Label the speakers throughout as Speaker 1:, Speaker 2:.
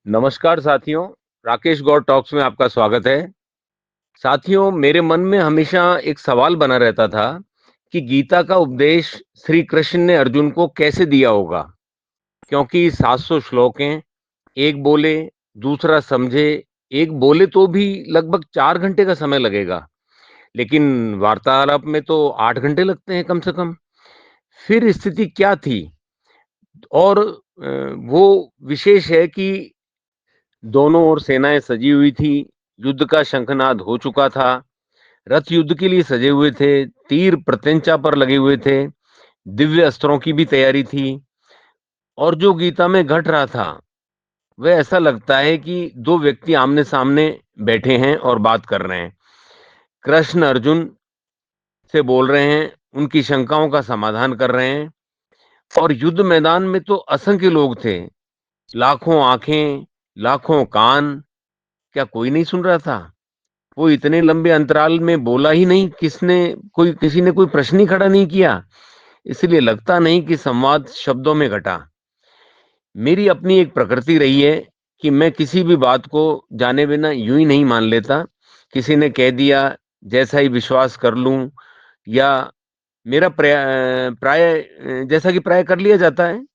Speaker 1: नमस्कार साथियों, राकेश गौड़ टॉक्स में आपका स्वागत है। साथियों, मेरे मन में हमेशा एक सवाल बना रहता था कि गीता का उपदेश श्री कृष्ण ने अर्जुन को कैसे दिया होगा, क्योंकि 700 श्लोक हैं, एक बोले, दूसरा समझे, एक बोले तो भी लगभग 4 घंटे का समय लगेगा, लेकिन वार्तालाप में तो 8 घंटे लगते हैं कम से कम। फिर स्थिति क्या थी? और वो विशेष है कि दोनों ओर सेनाएं सजी हुई थी, युद्ध का शंखनाद हो चुका था, रथ युद्ध के लिए सजे हुए थे, तीर प्रत्यंचा पर लगे हुए थे, दिव्य अस्त्रों की भी तैयारी थी। और जो गीता में घट रहा था, वह ऐसा लगता है कि दो व्यक्ति आमने सामने बैठे हैं और बात कर रहे हैं। कृष्ण अर्जुन से बोल रहे हैं, उनकी शंकाओं का समाधान कर रहे हैं। और युद्ध मैदान में तो असंख्य लोग थे, लाखों आंखें, लाखों कान। क्या कोई नहीं सुन रहा था? वो इतने लंबे अंतराल में बोला ही नहीं, किसी ने कोई प्रश्न ही खड़ा नहीं किया। इसलिए लगता नहीं कि संवाद शब्दों में घटा। मेरी अपनी एक प्रकृति रही है कि मैं किसी भी बात को जाने बिना यूं ही नहीं मान लेता। किसी ने कह दिया, जैसा ही विश्वास कर लूं, या मेरा प्राय जैसा कि प्राय कर लिया जाता है।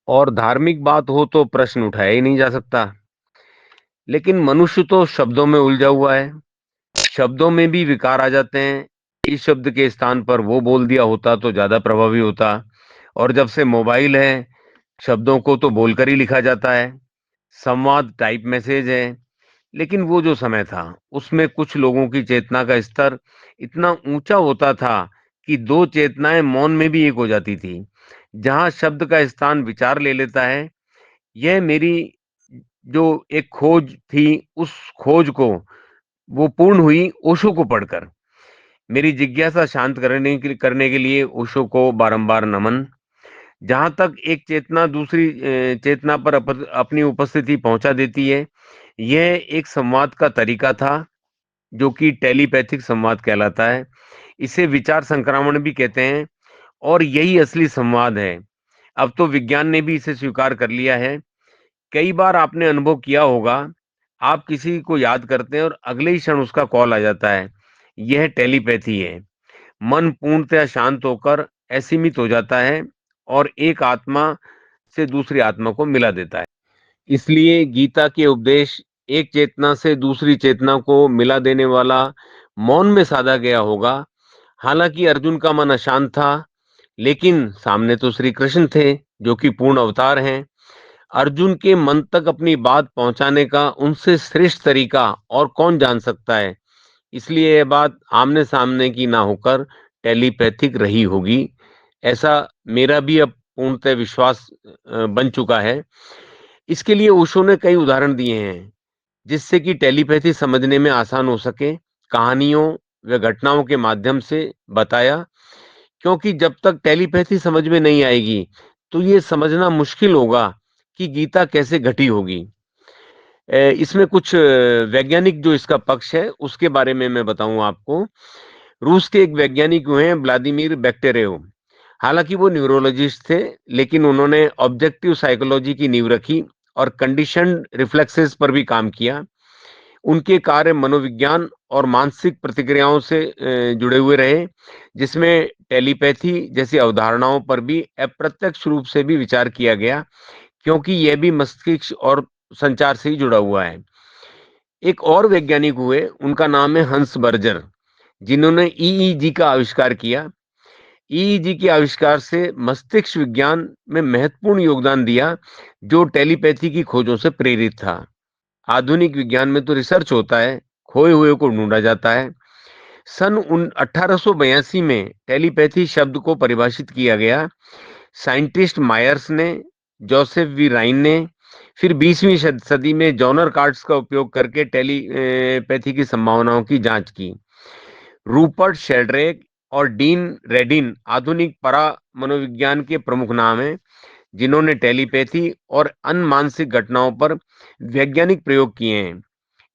Speaker 1: और धार्मिक बात हो तो प्रश्न उठाया ही नहीं जा सकता। लेकिन मनुष्य तो शब्दों में उलझा हुआ है, शब्दों में भी विकार आ जाते हैं। इस शब्द के स्थान पर वो बोल दिया होता तो ज्यादा प्रभावी होता। और जब से मोबाइल है, शब्दों को तो बोलकर ही लिखा जाता है। संवाद टाइप मैसेज है। लेकिन वो जो समय था, उसमें कुछ लोगों की चेतना का स्तर इतना ऊंचा होता था कि दो चेतनाएं मौन में भी एक हो जाती थी। जहां शब्द का स्थान विचार ले लेता है, यह मेरी जो एक खोज थी, उस खोज को वो पूर्ण हुई ओशो को पढ़कर। मेरी जिज्ञासा शांत करने के लिए ओशो को बारंबार नमन। जहां तक एक चेतना दूसरी चेतना पर अपनी उपस्थिति पहुंचा देती है, यह एक संवाद का तरीका था, जो कि टेलीपैथिक संवाद कहलाता है। इसे विचार संक्रामण भी कहते हैं, और यही असली संवाद है। अब तो विज्ञान ने भी इसे स्वीकार कर लिया है। कई बार आपने अनुभव किया होगा, आप किसी को याद करते हैं और अगले ही क्षण उसका कॉल आ जाता है। यह टेलीपैथी है। मन पूर्णतः शांत होकर असीमित हो जाता है और एक आत्मा से दूसरी आत्मा को मिला देता है। इसलिए गीता के उपदेश एक चेतना से दूसरी चेतना को मिला देने वाला मौन में साधा गया होगा। हालांकि अर्जुन का मन अशांत था, लेकिन सामने तो श्री कृष्ण थे, जो कि पूर्ण अवतार हैं। अर्जुन के मन तक अपनी बात पहुंचाने का उनसे श्रेष्ठ तरीका और कौन जान सकता है। इसलिए यह बात आमने सामने की ना होकर टेलीपैथिक रही होगी, ऐसा मेरा भी अब पूर्णतः विश्वास बन चुका है। इसके लिए ओशो ने कई उदाहरण दिए हैं, जिससे कि टेलीपैथी समझने में आसान हो सके। कहानियों व घटनाओं के माध्यम से बताया, क्योंकि जब तक टेलीपैथी समझ में नहीं आएगी, तो ये समझना मुश्किल होगा कि गीता कैसे घटी होगी। इसमें कुछ वैज्ञानिक जो इसका पक्ष है, उसके बारे में मैं बताऊं आपको। रूस के एक वैज्ञानिक हुए हैं, व्लादिमीर बेक्टेरेव। हालांकि वो न्यूरोलॉजिस्ट थे, लेकिन उन्होंने ऑब्जेक्टिव साइकोलॉजी की नींव रखी और कंडीशनड रिफ्लेक्सेस पर भी काम किया। उनके कार्य मनोविज्ञान और मानसिक प्रतिक्रियाओं से जुड़े हुए रहे, जिसमें टेलीपैथी जैसी अवधारणाओं पर भी अप्रत्यक्ष रूप से भी विचार किया गया, क्योंकि यह भी मस्तिष्क और संचार से ही जुड़ा हुआ है। एक और वैज्ञानिक हुए, उनका नाम है हंस बर्जर, जिन्होंने ईईजी का आविष्कार किया। ईईजी के आविष्कार से मस्तिष्क विज्ञान में महत्वपूर्ण योगदान दिया, जो टेलीपैथी की खोजों से प्रेरित था। आधुनिक विज्ञान में तो रिसर्च होता है, खोए हुए को ढूंढा जाता है। सन 1882 में टेलीपैथी शब्द को परिभाषित किया गया। साइंटिस्ट मायर्स ने, जोसेफ वी राइन ने, फिर 20वीं सदी में जॉनर कार्ड्स का उपयोग करके टेलीपैथी की संभावनाओं की जांच की। रूपर्ट शेल्ड्रेक और डीन रेडिन आधुनिक परा मनोविज्ञान के प्रमुख नाम हैं, जिन्होंने टेलीपैथी और अनमानसिक घटनाओं पर वैज्ञानिक प्रयोग किए हैं।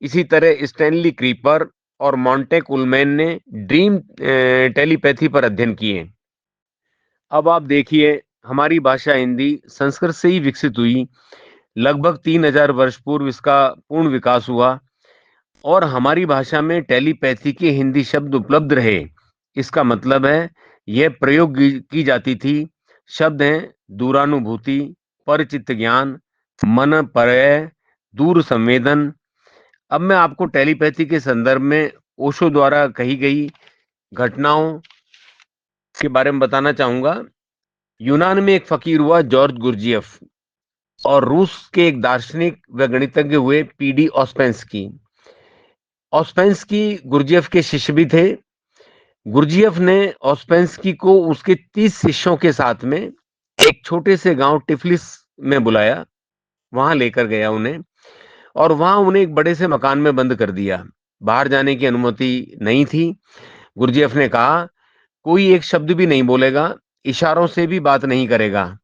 Speaker 1: इसी तरह स्टैनली क्रीपर और मॉन्टेक उलमैन ने ड्रीम टेलीपैथी पर अध्ययन किए। अब आप देखिए, हमारी भाषा हिंदी संस्कृत से ही विकसित हुई। लगभग 3000 वर्ष पूर्व इसका पूर्ण विकास हुआ और हमारी भाषा में टेलीपैथी के हिंदी शब्द उपलब्ध रहे। इसका मतलब है यह प्रयोग की जाती थी। शब्द हैं दूरानुभूति, परचित्त ज्ञान, मन परय, दूर संवेदन। अब मैं आपको टेलीपैथी के संदर्भ में ओशो द्वारा कही गई घटनाओं के बारे में बताना चाहूंगा। यूनान में एक फकीर हुआ जॉर्ज गुरजियफ और रूस के एक दार्शनिक व गणितज्ञ हुए पीडी ऑस्पेंस्की। ऑस्पेंस्की गुरजियफ के शिष्य भी थे। गुरजियफ ने ऑस्पेंस्की को उसके 30 शिष्यों के साथ में एक छोटे से गांव टिफलिस में बुलाया, वहां लेकर गया उन्हें और वहां उन्हें एक बड़े से मकान में बंद कर दिया। बाहर जाने की अनुमति नहीं थी। गुरजियफ ने कहा, कोई एक शब्द भी नहीं बोलेगा, इशारों से भी बात नहीं करेगा,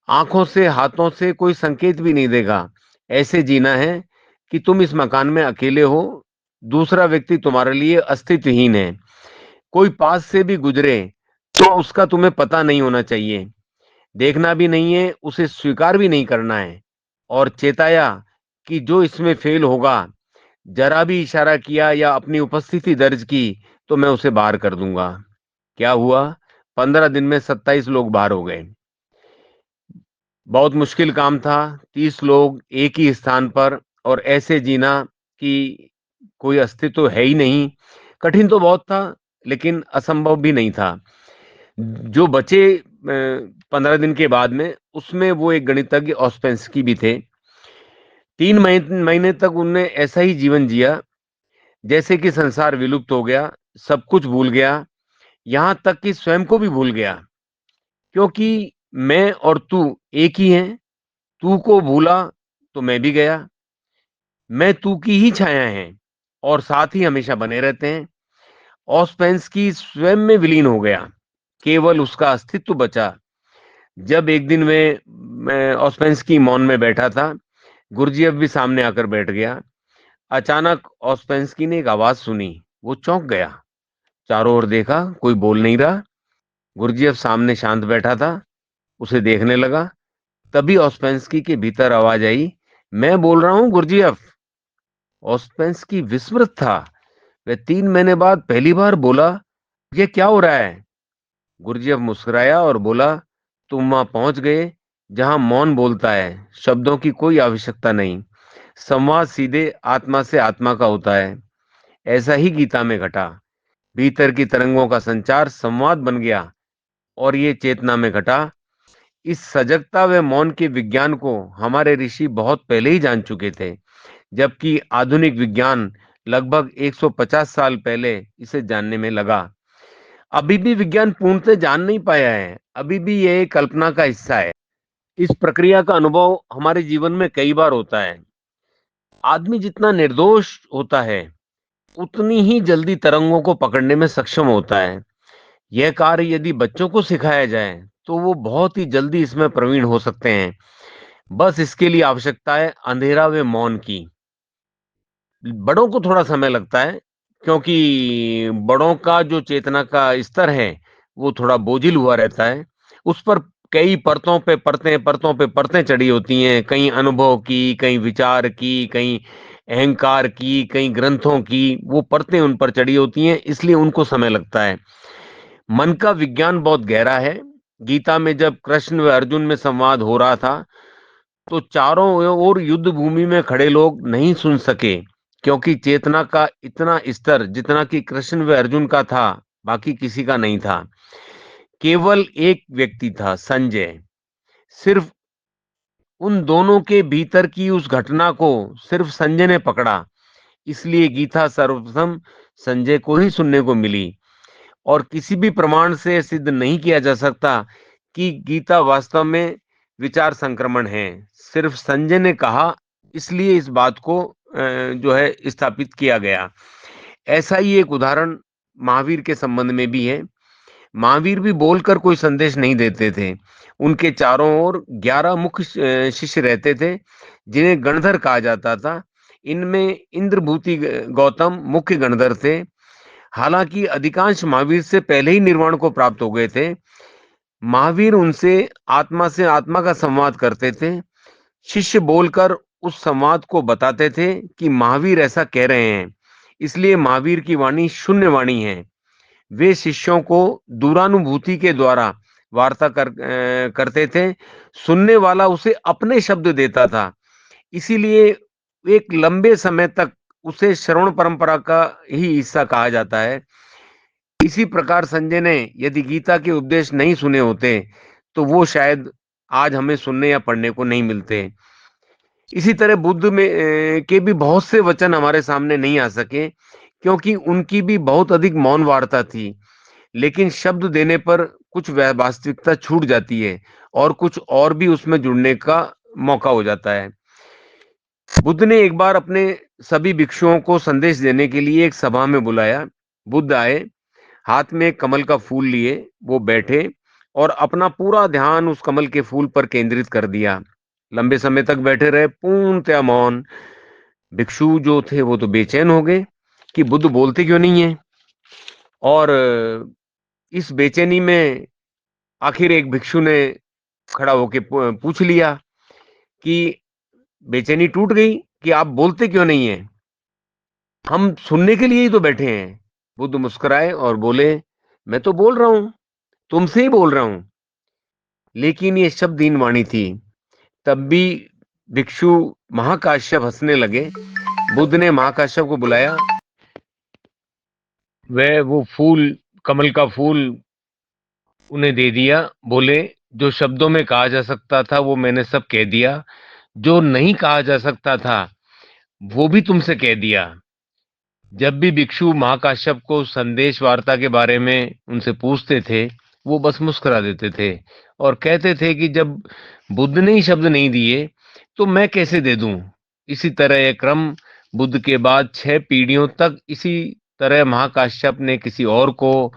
Speaker 1: आंखों से हाथों से कोई संकेत भी नहीं देगा। ऐसे जीना है कि तुम इस मकान में अकेले हो, दूसरा व्यक्ति तुम्हारे लिए अस्तित्वहीन है। कोई पास से भी गुजरे तो उसका तुम्हें पता नहीं होना चाहिए, देखना भी नहीं है, उसे स्वीकार भी नहीं करना है। और चेताया कि जो इसमें फेल होगा, जरा भी इशारा किया या अपनी उपस्थिति दर्ज की तो मैं उसे बाहर कर दूंगा। क्या हुआ? 15 दिन में 27 लोग बाहर हो गए। बहुत मुश्किल काम था। 30 लोग एक ही स्थान पर और ऐसे जीना कि कोई अस्तित्व है ही नहीं। कठिन तो बहुत था, लेकिन असंभव भी नहीं था। जो बचे 15 दिन के बाद में, उसमें वो एक गणितज्ञ ऑस्पेंस्की भी थे। 3 महीने तक उनने ऐसा ही जीवन जिया जैसे कि संसार विलुप्त हो गया, सब कुछ भूल गया, यहां तक कि स्वयं को भी भूल गया। क्योंकि मैं और तू एक ही हैं। तू को भूला तो मैं भी गया। मैं तू की ही छाया है और साथ ही हमेशा बने रहते हैं। ऑस्पेंस्की स्वयं में विलीन हो गया, केवल उसका अस्तित्व बचा। जब एक दिन मैं ऑस्पेंस्की मौन में बैठा था, गुरजियफ भी सामने आकर बैठ गया। अचानक ऑस्पेंस्की ने एक आवाज सुनी। वो चौंक गया, चारों ओर देखा, कोई बोल नहीं रहा। गुरजियफ सामने शांत बैठा था, उसे देखने लगा। तभी ऑस्पेंस्की के भीतर आवाज आई, मैं बोल रहा हूं गुरजियफ। ऑस्पेंस्की विस्मृत था। वह 3 महीने बाद पहली बार बोला, ये क्या हो रहा है? गुरजियफ मुस्कुराया और बोला, तुम वहां पहुंच गए जहां मौन बोलता है, शब्दों की कोई आवश्यकता नहीं। संवाद सीधे आत्मा से आत्मा का होता है। ऐसा ही गीता में घटा। भीतर की तरंगों का संचार संवाद बन गया और ये चेतना में घटा। इस सजगता व मौन के विज्ञान को हमारे ऋषि बहुत पहले ही जान चुके थे, जबकि आधुनिक विज्ञान लगभग 150 साल पहले इसे जानने में लगा। अभी भी विज्ञान पूर्णतः जान नहीं पाया है, अभी भी यह कल्पना का हिस्सा है। इस प्रक्रिया का अनुभव हमारे जीवन में कई बार होता है। आदमी जितना निर्दोष होता है, उतनी ही जल्दी तरंगों को पकड़ने में सक्षम होता है। यह कार्य यदि बच्चों को सिखाया जाए तो वो बहुत ही जल्दी इसमें प्रवीण हो सकते हैं। बस इसके लिए आवश्यकता है अंधेरा व मौन की। बड़ों को थोड़ा समय लगता है, क्योंकि बड़ों का जो चेतना का स्तर है वो थोड़ा बोझिल हुआ रहता है। उस पर कई परतों पे परतें चढ़ी होती हैं, कहीं अनुभव की, कहीं विचार की, कहीं अहंकार की, कहीं ग्रंथों की। वो परतें उन पर चढ़ी होती हैं, इसलिए उनको समय लगता है। मन का विज्ञान बहुत गहरा है। गीता में जब कृष्ण व अर्जुन में संवाद हो रहा था, तो चारों ओर युद्ध भूमि में खड़े लोग नहीं सुन सके, क्योंकि चेतना का इतना स्तर जितना कि कृष्ण व अर्जुन का था, बाकी किसी का नहीं था। केवल एक व्यक्ति था, संजय। सिर्फ उन दोनों के भीतर की उस घटना को सिर्फ संजय ने पकड़ा। इसलिए गीता सर्वप्रथम संजय को ही सुनने को मिली और किसी भी प्रमाण से सिद्ध नहीं किया जा सकता कि गीता वास्तव में विचार संक्रमण है। सिर्फ संजय ने कहा, इसलिए इस बात को जो है स्थापित किया गया। ऐसा ही एक उदाहरण महावीर के संबंध में भी है। महावीर भी बोलकर कोई संदेश नहीं देते थे। उनके चारों ओर 11 मुख्य शिष्य रहते थे, जिन्हें गणधर कहा जाता था। इनमें इंद्रभूति गौतम मुख्य गणधर थे। हालांकि अधिकांश महावीर से पहले ही निर्वाण को प्राप्त हो गए थे। महावीर उनसे आत्मा का संवाद करते थे। शिष्य बोलकर उस संवाद को बताते थे कि महावीर ऐसा कह रहे हैं, इसलिए महावीर की वाणी शून्य वाणी है। वे शिष्यों को दूरानुभूति के द्वारा वार्ता करते थे। सुनने वाला उसे अपने शब्द देता था। इसीलिए एक लंबे समय तक उसे श्रवण परंपरा का ही हिस्सा कहा जाता है। इसी प्रकार संजय ने यदि गीता के उपदेश नहीं सुने होते, तो वो शायद आज हमें सुनने या पढ़ने को नहीं मिलते। इसी तरह बुद्ध के भी बहुत से वचन हमारे सामने नहीं आ सके, क्योंकि उनकी भी बहुत अधिक मौन वार्ता थी। लेकिन शब्द देने पर कुछ वास्तविकता छूट जाती है और कुछ और भी उसमें जुड़ने का मौका हो जाता है। बुद्ध ने एक बार अपने सभी भिक्षुओं को संदेश देने के लिए एक सभा में बुलाया। बुद्ध आए, हाथ में एक कमल का फूल लिए, वो बैठे और अपना पूरा ध्यान उस कमल के फूल पर केंद्रित कर दिया। लंबे समय तक बैठे रहे, पूर्णतया मौन। भिक्षु जो थे वो तो बेचैन हो गए कि बुद्ध बोलते क्यों नहीं है। और इस बेचैनी में आखिर एक भिक्षु ने खड़ा होके पूछ लिया कि बेचैनी टूट गई कि आप बोलते क्यों नहीं है? हम सुनने के लिए ही तो बैठे हैं। बुद्ध मुस्कुराए और बोले, मैं तो बोल रहा हूं, तुमसे ही बोल रहा हूं। लेकिन ये शब्दहीन वाणी थी। तब भी भिक्षु महाकाश्यप हंसने लगे। बुद्ध ने महाकाश्यप को बुलाया। वह वो फूल, कमल का फूल उन्हें दे दिया। बोले, जो शब्दों में कहा जा सकता था वो मैंने सब कह दिया। जो नहीं कहा जा सकता था वो भी तुमसे कह दिया। जब भी भिक्षु महाकाश्यप को संदेश वार्ता के बारे में उनसे पूछते थे, वो बस मुस्कुरा देते थे और कहते थे कि जब बुद्ध ने ही शब्द नहीं दिए, तो मैं कैसे दे दूं? इसी तरह यह क्रम बुद्ध के बाद 6 पीढ़ियों तक इसी तरह महाकाश्यप ने किसी और को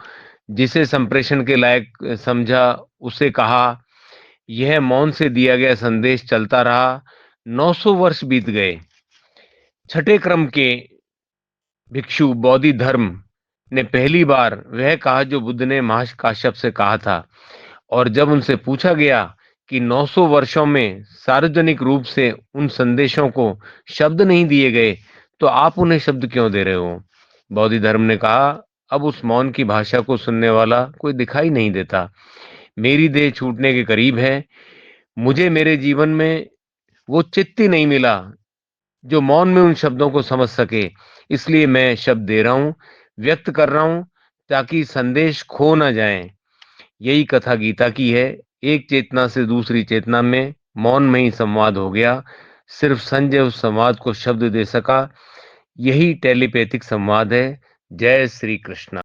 Speaker 1: जिसे संप्रेषण के लायक समझा, उसे कहा। यह मौन से दिया गया संदेश चलता रहा। 900 वर्ष बीत गए। छठे क्रम के भिक्षु बोधि धर्म ने पहली बार वह कहा जो बुद्ध ने महाकाश्यप से कहा था। और जब उनसे पूछा गया कि 900 वर्षों में सार्वजनिक रूप से उन संदेशों को शब्द नहीं दिए गए, तो आप उन्हें शब्द क्यों दे रहे हो? बोधि धर्म ने कहा, अब उस मौन की भाषा को सुनने वाला कोई दिखाई नहीं देता। मेरी देह छूटने के करीब है। मुझे मेरे जीवन में वो चित्त ही नहीं मिला जो मौन में उन शब्दों को समझ सके। इसलिए मैं शब्द दे रहा हूं, व्यक्त कर रहा हूं, ताकि संदेश खो ना जाए। यही कथा गीता की है। एक चेतना से दूसरी चेतना में मौन में ही संवाद हो गया। सिर्फ संजय उस संवाद को शब्द दे सका। यही टेलीपैथिक संवाद है। जय श्री कृष्ण।